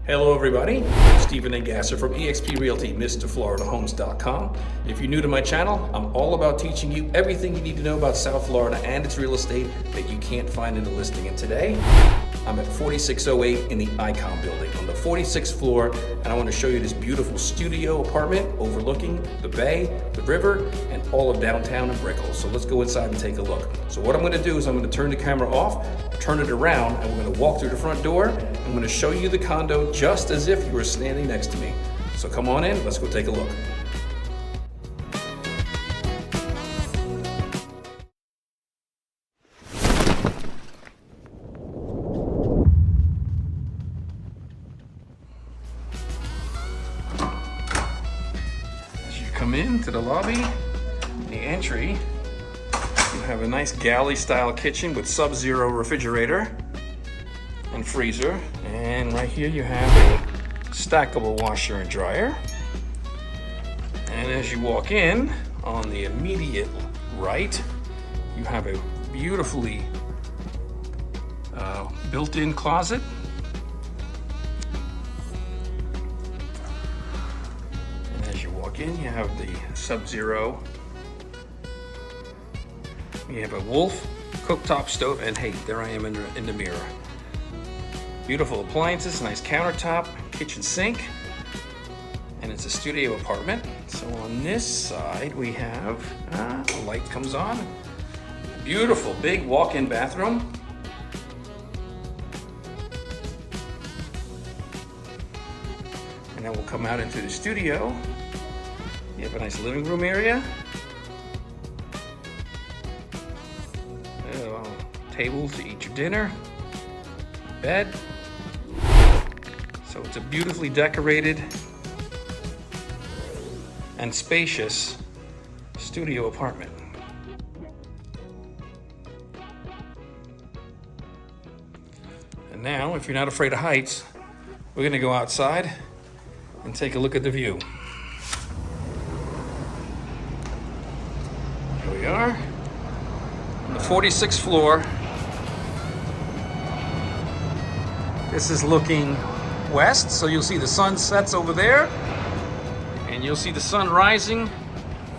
Hello everybody, I'm Stephen Engasser from eXp Realty, MrFloridaHomes.com. If you're new to my channel, I'm all about teaching you everything you need to know about South Florida and its real estate that you can't find in the listing. And today, I'm at 4608 in the Icon building on the 46th floor, and I want to show you this beautiful studio apartment overlooking the bay, the river, and all of downtown and Brickell. So let's go inside and take a look. So what I'm going to do is I'm going to turn the camera off, turn it around, and we're going to walk through the front door. I'm going to show you the condo just as if you were standing next to me. So come on in, let's go take a look. As you come into the lobby, the entry, you have a nice galley style kitchen with sub-zero refrigerator and freezer, and right here you have a stackable washer and dryer. And as you walk in, on the immediate right, you have a beautifully built-in closet. And as you walk in, you have the sub-zero. You have a Wolf cooktop stove, and hey, there I am in the mirror. Beautiful appliances, nice countertop, kitchen sink, and it's a studio apartment. So on this side we have, the light comes on, beautiful big walk-in bathroom. And then we'll come out into the studio. You have a nice living room area. Table to eat your dinner, bed. So it's a beautifully decorated and spacious studio apartment. And now, if you're not afraid of heights, we're gonna go outside and take a look at the view. Here we are on the 46th floor. This is looking west, so you'll see the sun sets over there, and you'll see the sun rising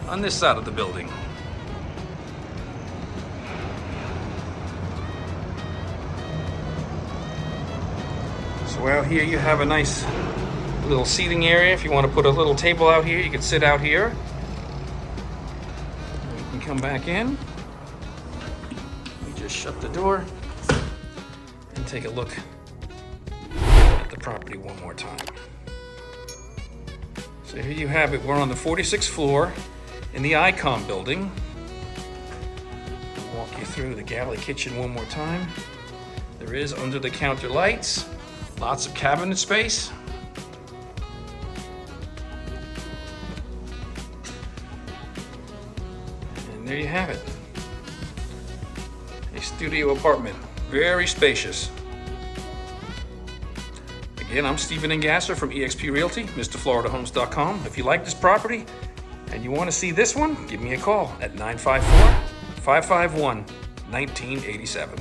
on this side of the building. So out here you have a nice little seating area. If you want to put a little table out here, you can sit out here. You can come back in. We just shut the door and take a look the property one more time. So here you have it. We're on the 46th floor in the Icon building. I'll walk you through the galley kitchen one more time. There is under the counter lights, lots of cabinet space. And there you have it. A studio apartment, very spacious. Again, I'm Stephen Engasser from eXp Realty, MrFloridaHomes.com. If you like this property and you want to see this one, give me a call at 954-551-1987.